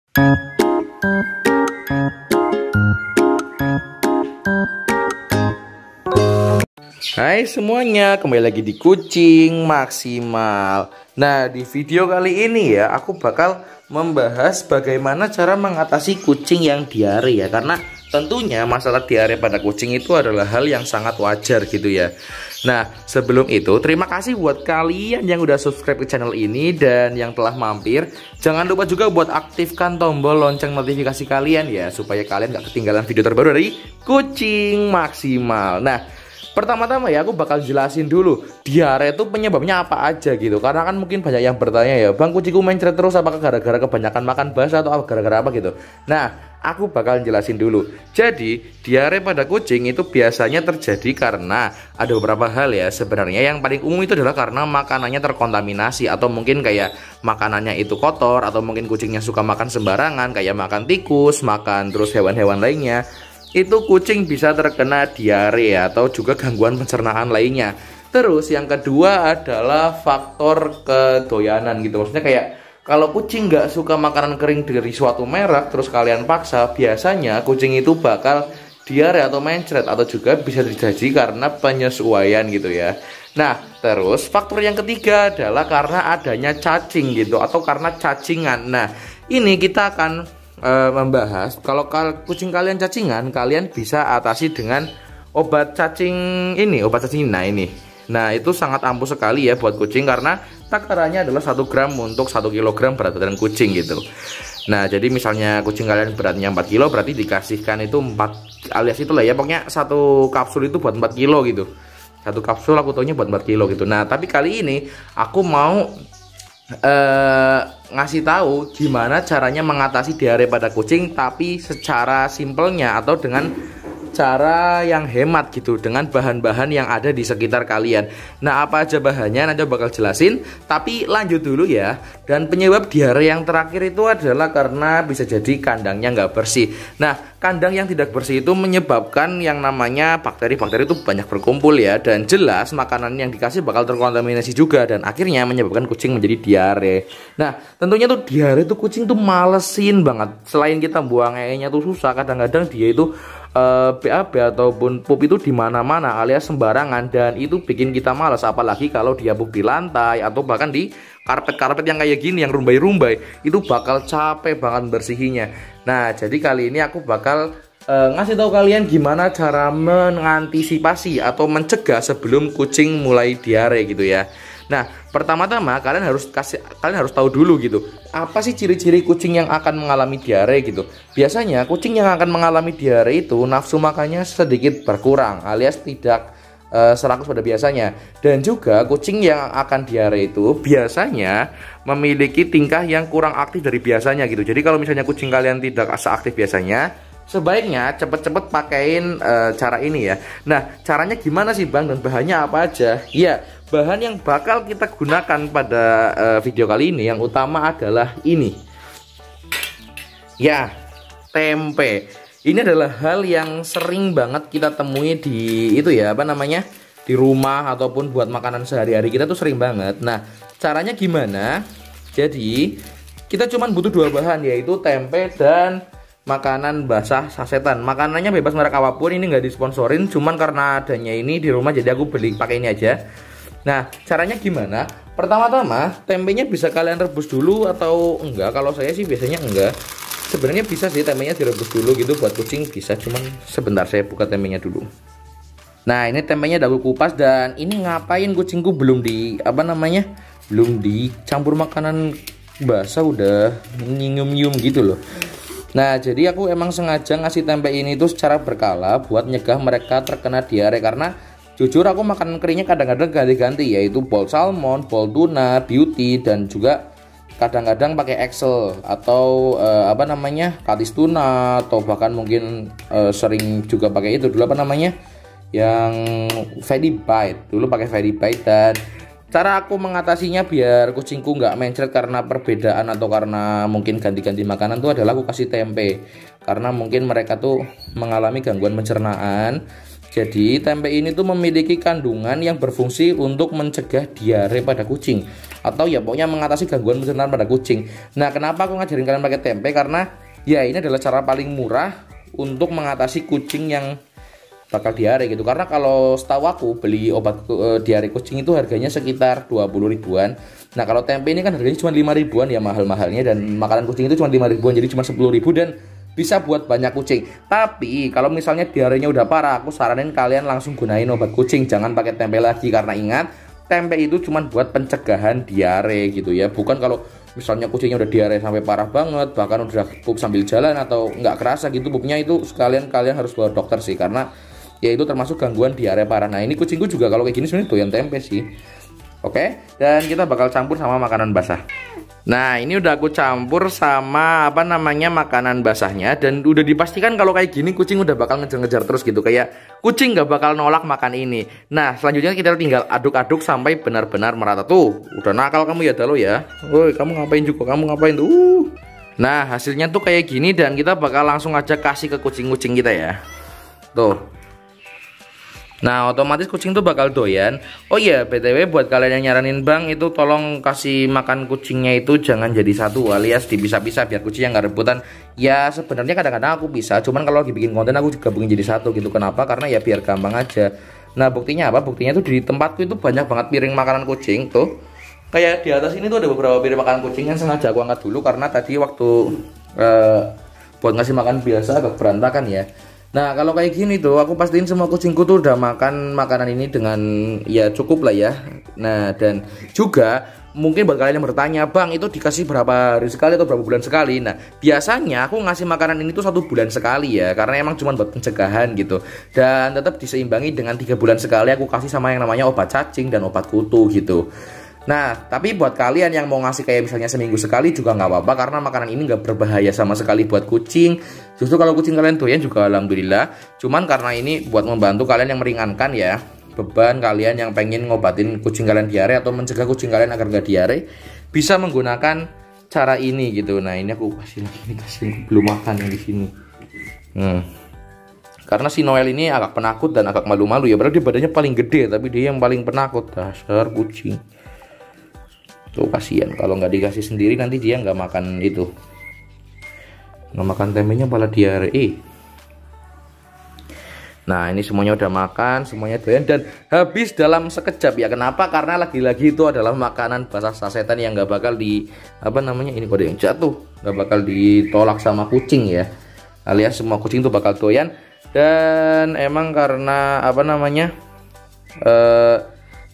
Hai semuanya, kembali lagi di Kucing Maksimal. Nah, di video kali ini ya, aku bakal membahas bagaimana cara mengatasi kucing yang diare ya. Karena tentunya masalah diare pada kucing itu adalah hal yang sangat wajar gitu ya. Nah, sebelum itu terima kasih buat kalian yang udah subscribe ke channel ini dan yang telah mampir. Jangan lupa juga buat aktifkan tombol lonceng notifikasi kalian ya, supaya kalian gak ketinggalan video terbaru dari Kucing Maksimal. Nah, pertama-tama ya aku bakal jelasin dulu diare itu penyebabnya apa aja gitu. Karena kan mungkin banyak yang bertanya ya, Bang, kucingku mencret terus, apakah gara-gara kebanyakan makan basah atau gara-gara apa gitu. Nah, aku bakal jelasin dulu. Jadi diare pada kucing itu biasanya terjadi karena ada beberapa hal ya. Sebenarnya yang paling umum itu adalah karena makanannya terkontaminasi, atau mungkin kayak makanannya itu kotor, atau mungkin kucingnya suka makan sembarangan kayak makan tikus, makan terus hewan-hewan lainnya. Itu kucing bisa terkena diare atau juga gangguan pencernaan lainnya. Terus yang kedua adalah faktor kedoyanan gitu. Maksudnya kayak kalau kucing nggak suka makanan kering dari suatu merek, terus kalian paksa, biasanya kucing itu bakal diare atau mencret, atau juga bisa terjadi karena penyesuaian gitu ya. Nah, terus faktor yang ketiga adalah karena adanya cacing gitu, atau karena cacingan. Nah, ini kita akan membahas kalau kucing kalian cacingan, kalian bisa atasi dengan obat cacing ini, obat cacing. Nah itu sangat ampuh sekali ya buat kucing, karena takarannya adalah 1 gram untuk 1 kilogram berat badan kucing gitu. Nah, jadi misalnya kucing kalian beratnya 4 kilo, berarti dikasihkan itu 4 alias itulah ya, pokoknya 1 kapsul itu buat 4 kilo gitu. 1 kapsul aku taunya buat 4 kilo gitu. Nah, tapi kali ini aku mau ngasih tahu gimana caranya mengatasi diare pada kucing, tapi secara simpelnya atau dengan cara yang hemat gitu, dengan bahan-bahan yang ada di sekitar kalian. Nah, apa aja bahannya nanti bakal jelasin, tapi lanjut dulu ya. Dan penyebab diare yang terakhir itu adalah karena bisa jadi kandangnya nggak bersih. Nah, kandang yang tidak bersih itu menyebabkan yang namanya bakteri-bakteri itu banyak berkumpul ya, dan jelas makanan yang dikasih bakal terkontaminasi juga, dan akhirnya menyebabkan kucing menjadi diare. Nah, tentunya tuh diare tuh kucing tuh malesin banget. Selain kita buang nya tuh susah, kadang-kadang dia itu BAB ataupun pup itu di mana-mana alias sembarangan, dan itu bikin kita malas, apalagi kalau dia pup di lantai atau bahkan di karpet-karpet yang kayak gini yang rumbai-rumbai, itu bakal capek banget bersihinya. Nah, jadi kali ini aku bakal ngasih tahu kalian gimana cara mengantisipasi atau mencegah sebelum kucing mulai diare gitu ya. Nah, pertama-tama kalian harus tahu dulu gitu, apa sih ciri-ciri kucing yang akan mengalami diare gitu. Biasanya kucing yang akan mengalami diare itu nafsu makannya sedikit berkurang alias tidak 100 pada biasanya. Dan juga kucing yang akan diare itu biasanya memiliki tingkah yang kurang aktif dari biasanya gitu. Jadi kalau misalnya kucing kalian tidak seaktif biasanya, sebaiknya cepet-cepet pakein cara ini ya. Nah, caranya gimana sih, Bang, dan bahannya apa aja? Ya, bahan yang bakal kita gunakan pada video kali ini yang utama adalah ini. Ya, tempe. Ini adalah hal yang sering banget kita temui di itu ya, apa namanya? Di rumah ataupun buat makanan sehari-hari kita tuh sering banget. Nah, caranya gimana? Jadi, kita cuma butuh 2 bahan, yaitu tempe dan makanan basah sasetan. Makanannya bebas merek apapun, ini nggak disponsorin, cuman karena adanya ini di rumah jadi aku beli pakai ini aja. Nah, caranya gimana? Pertama-tama tempenya bisa kalian rebus dulu atau enggak. Kalau saya sih biasanya enggak. Sebenarnya bisa sih tempenya direbus dulu gitu, buat kucing bisa, cuman sebentar saya buka tempenya dulu. Nah, ini tempenya udah aku kupas, dan ini ngapain kucingku belum belum dicampur makanan basah udah nyium-nyium gitu loh. Nah, jadi aku emang sengaja ngasih tempe ini tuh secara berkala buat nyegah mereka terkena diare, karena jujur aku makanan keringnya kadang-kadang ganti-ganti, yaitu bol salmon, bol tuna, beauty, dan juga kadang-kadang pakai Excel atau katis tuna, atau bahkan mungkin sering juga pakai itu dulu yang Freddy Bite. Dulu pakai Freddy Bite. Dan cara aku mengatasinya biar kucingku nggak mencret karena perbedaan atau karena mungkin ganti-ganti makanan tuh adalah aku kasih tempe, karena mungkin mereka tuh mengalami gangguan pencernaan. Jadi tempe ini tuh memiliki kandungan yang berfungsi untuk mencegah diare pada kucing. atau ya pokoknya mengatasi gangguan pencernaan pada kucing. Nah, kenapa aku ngajarin kalian pakai tempe? Karena ya ini adalah cara paling murah untuk mengatasi kucing yang bakal diare gitu. Karena kalau setahu aku beli obat diare kucing itu harganya sekitar 20 ribuan. Nah, kalau tempe ini kan harganya cuma 5 ribuan ya, mahal-mahalnya, dan makanan kucing itu cuma 5 ribuan, jadi cuma 10 ribu dan bisa buat banyak kucing. Tapi kalau misalnya diarenya udah parah, aku saranin kalian langsung gunain obat kucing, jangan pakai tempe lagi. Karena ingat, tempe itu cuma buat pencegahan diare gitu ya. Bukan kalau misalnya kucingnya udah diare sampai parah banget, bahkan udah pup sambil jalan atau nggak kerasa gitu pupnya, itu sekalian kalian harus bawa dokter sih, karena ya itu termasuk gangguan diare parah. Nah, ini kucingku juga kalau kayak gini sebenarnya doyan tempe sih. Oke, dan kita bakal campur sama makanan basah. Nah, ini udah aku campur sama makanan basahnya, dan udah dipastikan kalau kayak gini kucing udah bakal ngejar-ngejar terus gitu, kayak kucing nggak bakal nolak makan ini. Nah, selanjutnya kita tinggal aduk-aduk sampai benar-benar merata. Tuh, udah nakal kamu ya Dalo ya. Woi, kamu ngapain juga? Kamu ngapain tuh? Nah, hasilnya tuh kayak gini, dan kita bakal langsung aja kasih ke kucing-kucing kita ya. Tuh. Nah, otomatis kucing tuh bakal doyan. Oh iya, BTW buat kalian yang nyaranin Bang, itu tolong kasih makan kucingnya itu jangan jadi satu, alias dipisah-pisah biar kucingnya nggak rebutan. Ya sebenarnya kadang-kadang aku bisa, cuman kalau lagi bikin konten aku juga gabungin jadi satu gitu. Kenapa? Karena ya biar gampang aja. Nah, buktinya apa? Buktinya tuh di tempatku itu banyak banget piring makanan kucing tuh. Kayak di atas ini tuh ada beberapa piring makanan kucing yang sengaja aku angkat dulu karena tadi waktu buat ngasih makan biasa agak berantakan ya. Nah, kalau kayak gini tuh aku pastiin semua kucingku tuh udah makan makanan ini dengan ya cukup lah ya. Nah, dan juga mungkin buat kalian yang bertanya, Bang itu dikasih berapa hari sekali atau berapa bulan sekali? Nah, biasanya aku ngasih makanan ini tuh 1 bulan sekali ya, karena emang cuma buat pencegahan gitu. Dan tetap diseimbangi dengan 3 bulan sekali aku kasih sama yang namanya obat cacing dan obat kutu gitu. Nah, tapi buat kalian yang mau ngasih kayak misalnya seminggu sekali juga nggak apa-apa, karena makanan ini nggak berbahaya sama sekali buat kucing. Justru kalau kucing kalian doyan juga alhamdulillah. Cuman karena ini buat membantu kalian yang meringankan ya beban kalian yang pengen ngobatin kucing kalian diare atau mencegah kucing kalian agar nggak diare, bisa menggunakan cara ini gitu. Nah, ini aku kasih belum makan yang di sini. Karena si Noel ini agak penakut dan agak malu-malu ya, padahal dia badannya paling gede tapi dia yang paling penakut. Dasar kucing. Tuh kasihan kalau nggak dikasih sendiri, nanti dia nggak makan itu, nggak makan tempenya malah diare. Nah, ini semuanya udah makan, semuanya doyan dan habis dalam sekejap ya. Kenapa? Karena lagi-lagi itu adalah makanan basah sasetan yang nggak bakal di ini kode yang jatuh, nggak bakal ditolak sama kucing ya, alias semua kucing tuh bakal doyan. Dan emang karena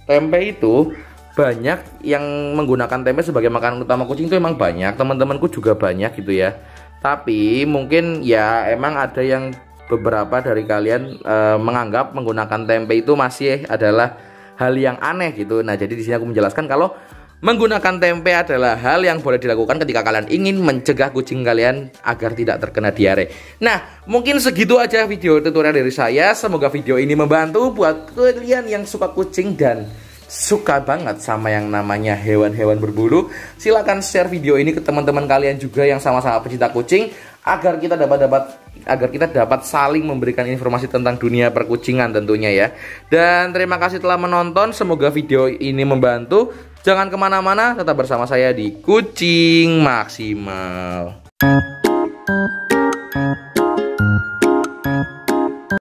tempe itu banyak yang menggunakan tempe sebagai makanan utama kucing itu emang banyak, teman-temanku juga banyak gitu ya. Tapi mungkin ya emang ada yang beberapa dari kalian menganggap menggunakan tempe itu masih adalah hal yang aneh gitu. Nah, jadi di sini aku menjelaskan kalau menggunakan tempe adalah hal yang boleh dilakukan ketika kalian ingin mencegah kucing kalian agar tidak terkena diare. Nah, mungkin segitu aja video tutorial dari saya. Semoga video ini membantu buat kalian yang suka kucing dan suka banget sama yang namanya hewan-hewan berbulu. Silahkan share video ini ke teman-teman kalian juga yang sama-sama pecinta kucing, agar kita dapat saling memberikan informasi tentang dunia perkucingan tentunya ya. Dan terima kasih telah menonton. Semoga video ini membantu. Jangan kemana-mana, tetap bersama saya di Kucing Maksimal.